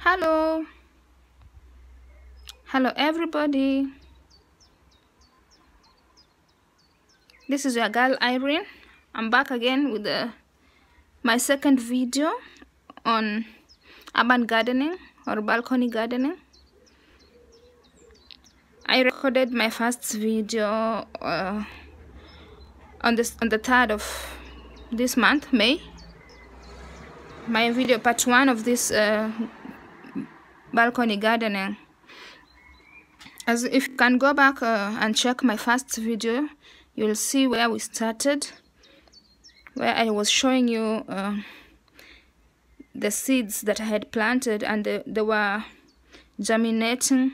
Hello, everybody. This is your girl Irene. I'm back again with my second video on urban gardening or balcony gardening. I recorded my first video on the 3rd of this month, May. My video part 1 of this balcony gardening. As if you can go back and check my first video, you'll see where we started, where I was showing you the seeds that I had planted, and they were germinating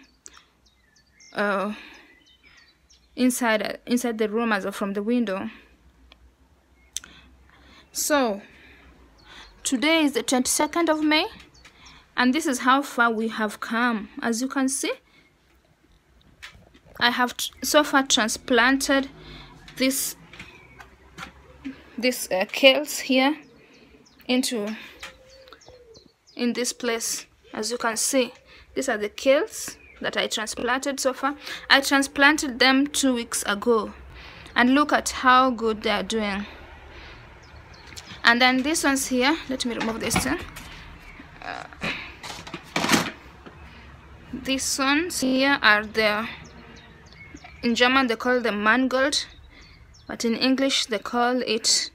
inside the room as from the window. So today is the 22nd of May, and this is how far we have come. As you can see, I have so far transplanted this kales here in this place. As you can see, these are the kales that I transplanted so far. I transplanted them 2 weeks ago, and look at how good they are doing. And then these ones here, let me remove this thing. These ones here are in German they call them mangold, but in English they call it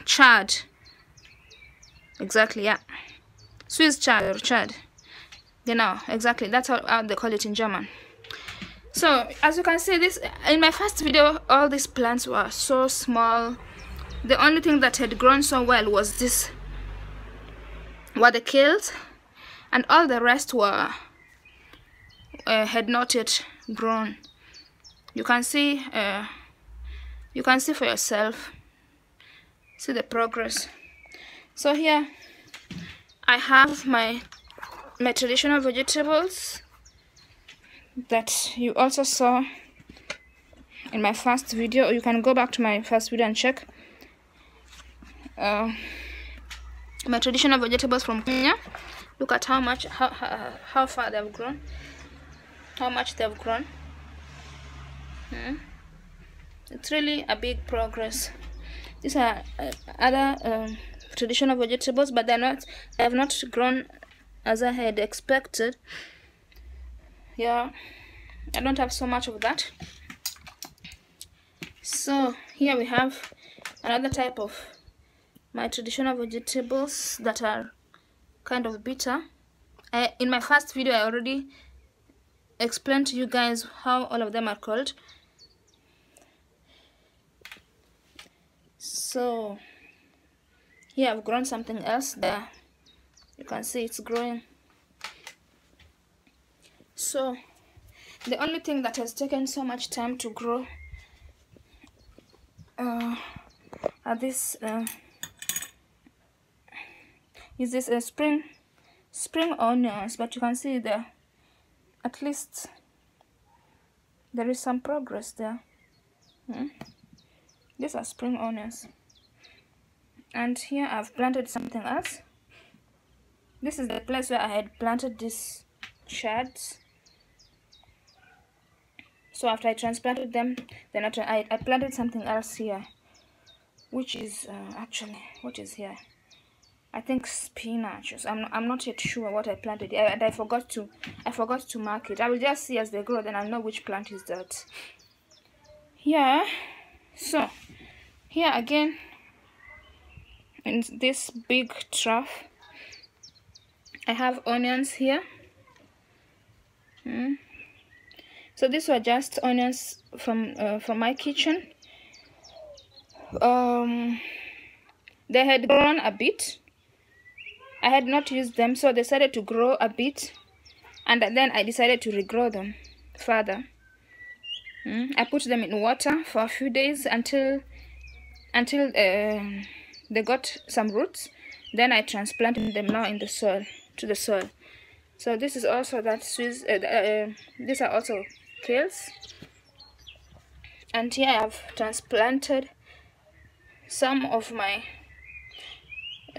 chard. Exactly, yeah. Swiss chard or chard. You know, exactly. That's how they call it in German. So as you can see, this in my first video, all these plants were so small. The only thing that had grown so well was the kales, and all the rest were had not yet grown. You can see for yourself. See the progress. So here I have my traditional vegetables that you also saw in my first video, or you can go back to my first video and check my traditional vegetables from Kenya. Look at how far they've grown, how much they've grown. It's really a big progress. These are other traditional vegetables, but they have not grown as I had expected. Yeah, I don't have so much of that. So here we have another type of my traditional vegetables that are kind of bitter. In my first video I already explained to you guys how all of them are called. So here I've grown something else there. You can see it's growing. So the only thing that has taken so much time to grow are this is this spring onions, but you can see there at least there is some progress there. These are spring onions. And here I've planted something else. This is the place where I had planted these chards. So after I transplanted them, then I planted something else here, which is actually, what is here? I think spinach. I'm not yet sure what I planted, and I forgot to mark it. I will just see as they grow, then I'll know which plant is that. Yeah. So here again, in this big trough, I have onions here. So these were just onions from my kitchen. They had grown a bit. I had not used them, so they started to grow a bit, and then I decided to regrow them further. I put them in water for a few days until they got some roots. Then I transplanted them now in the soil, to the soil. So this is also that Swiss. These are also kales, and here I have transplanted some of my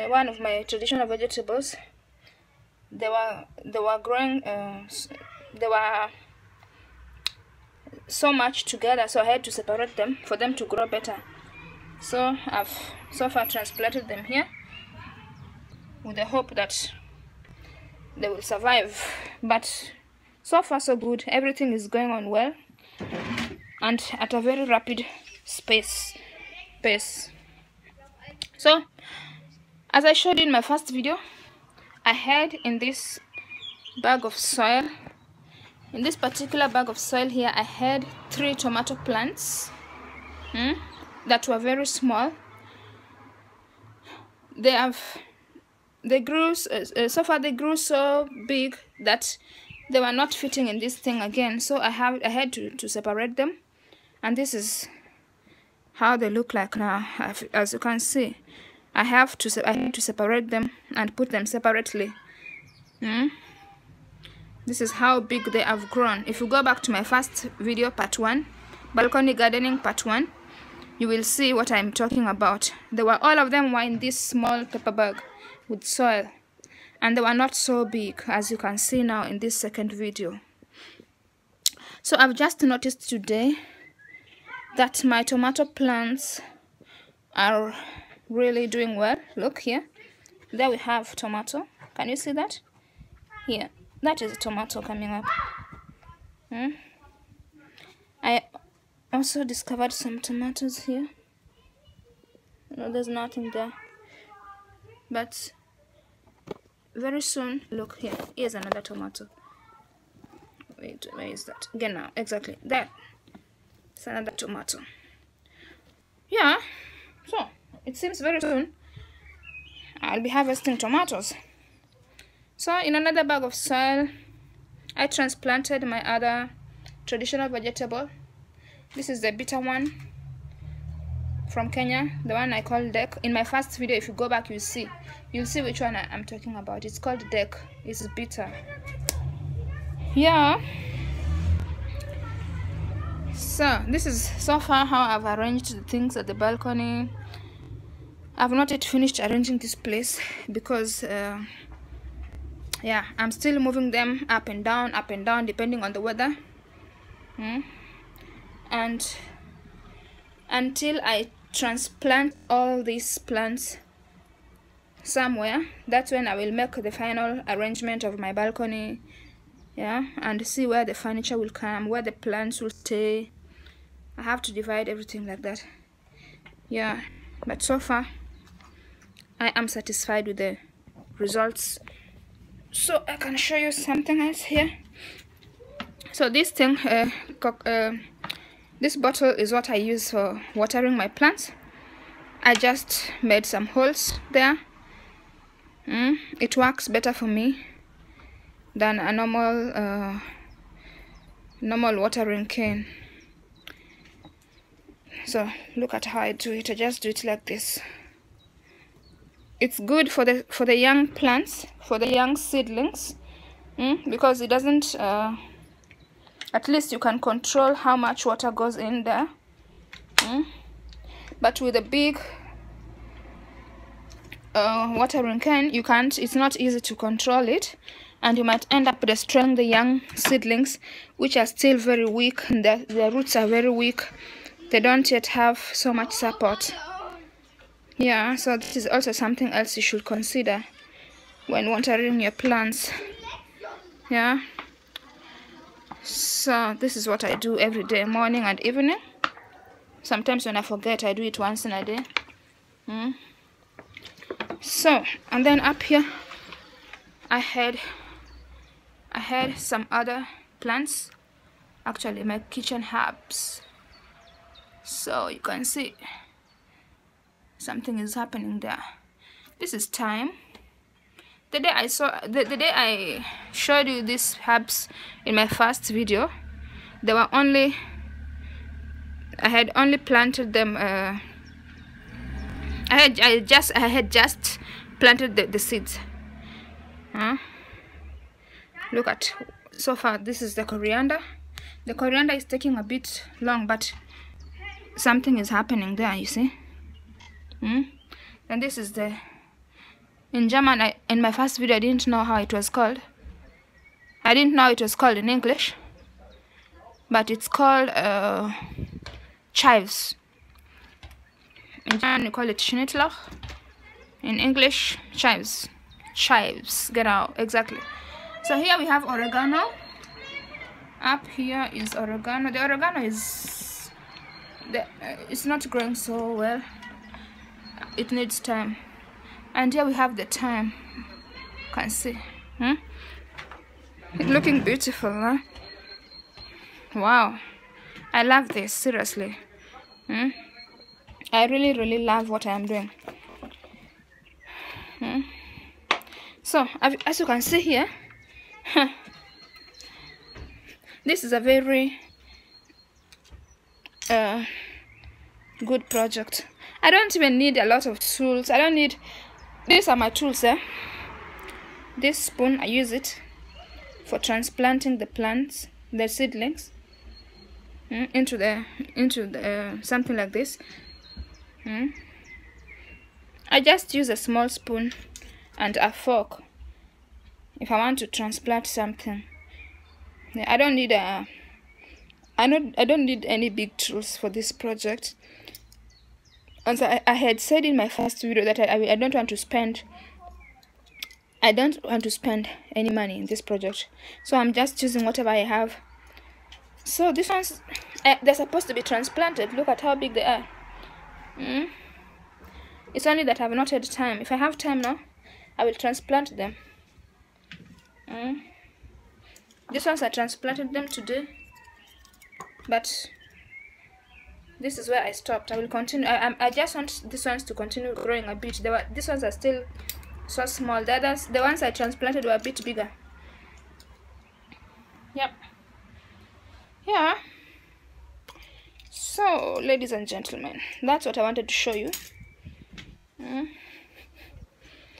one of my traditional vegetables. They were growing. They were so much together, so I had to separate them for them to grow better. So I've so far transplanted them here with the hope that they will survive. But so far so good. Everything is going on well and at a very rapid pace. So as I showed you in my first video, I had in this bag of soil, in this particular bag of soil here, I had 3 tomato plants that were very small. They grew so far. They grew so big that they were not fitting in this thing again. So I had to separate them, and this is how they look like now. As you can see, I had to separate them and put them separately. This is how big they have grown. If you go back to my first video, part 1, balcony gardening part 1, you will see what I'm talking about. All of them were in this small paper bag with soil, and they were not so big as you can see now in this second video. So I've just noticed today that my tomato plants are really doing well. Look here, there we have tomato. Can you see that? Here, that is a tomato coming up. I also discovered some tomatoes here. No, there's nothing there, but very soon, look here, here's another tomato. Wait, where is that? Again now, exactly there. It's another tomato. Yeah, so it seems very soon I'll be harvesting tomatoes. So in another bag of soil, I transplanted my other traditional vegetable. This is the bitter one from Kenya, the one I call dek. In my first video, if you go back, you'll see which one I'm talking about. It's called dek. It's bitter. Yeah. So this is so far how I've arranged the things at the balcony. I've not yet finished arranging this place because yeah, I'm still moving them up and down depending on the weather. And until I transplant all these plants somewhere, that's when I will make the final arrangement of my balcony, yeah, and see where the furniture will come, where the plants will stay. I have to divide everything like that. Yeah, but so far I am satisfied with the results. So I can show you something else here. So this thing, this bottle is what I use for watering my plants. I just made some holes there. It works better for me than a normal watering can. So look at how I do it. I just do it like this. It's good for the young plants, for the young seedlings, because it doesn't. At least you can control how much water goes in there. But with a big watering can, you can't. It's not easy to control it, and you might end up destroying the young seedlings, which are still very weak, and their roots are very weak. They don't yet have so much support. Yeah, so this is also something else you should consider when watering your plants. Yeah. So this is what I do every day, morning and evening. Sometimes when I forget, I do it once in a day. So, and then up here I had some other plants, actually my kitchen herbs. So you can see something is happening there. This is thyme. The day I showed you these herbs in my first video, they were I had only planted them. I had just planted the seeds. Look at so far. This is the coriander. The coriander is taking a bit long, but something is happening there. You see. And this is the in German. In my first video, I didn't know how it was called. I didn't know it was called in English, but it's called chives. In German, we call it Schnittlauch. In English, chives. Chives. Genau, exactly. So here we have oregano. Up here is oregano. The oregano is it's not growing so well. It needs time. And here we have the thyme. You can see. It's looking beautiful, huh? Wow. I love this, seriously. I really love what I am doing. So, as you can see here, this is a very good project. I don't even need a lot of tools. I don't need... These are my tools, This spoon, I use it for transplanting the plants, the seedlings, into the something like this. I just use a small spoon and a fork if I want to transplant something. I don't need I don't need any big tools for this project. And so I had said in my first video that I don't want to spend any money in this project, so I'm just using whatever I have. So these ones, they're supposed to be transplanted. Look at how big they are. It's only that I've not had time. If I have time now, I will transplant them. These ones, I transplanted them today, but this is where I stopped. I will continue. I just want these ones to continue growing a bit. These ones are still so small. The ones I transplanted were a bit bigger. Yep. Yeah. So, ladies and gentlemen, that's what I wanted to show you.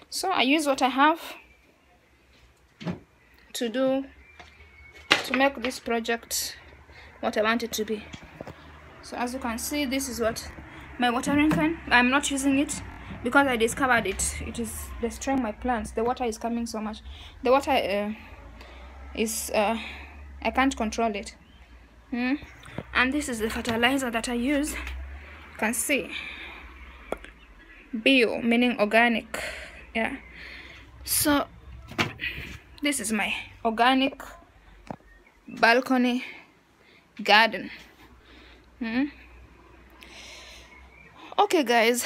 So I use what I have to make this project what I want it to be. So as you can see, this is what my watering can. I'm not using it because I discovered it is destroying my plants. The water is coming so much. The water is I can't control it. And this is the fertilizer that I use. You can see bio, meaning organic. Yeah. So this is my organic balcony garden. Okay guys,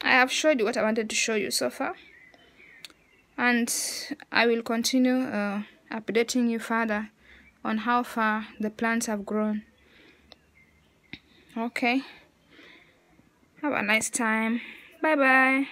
I have showed you what I wanted to show you so far, and I will continue updating you further on how far the plants have grown. Okay, have a nice time. Bye bye.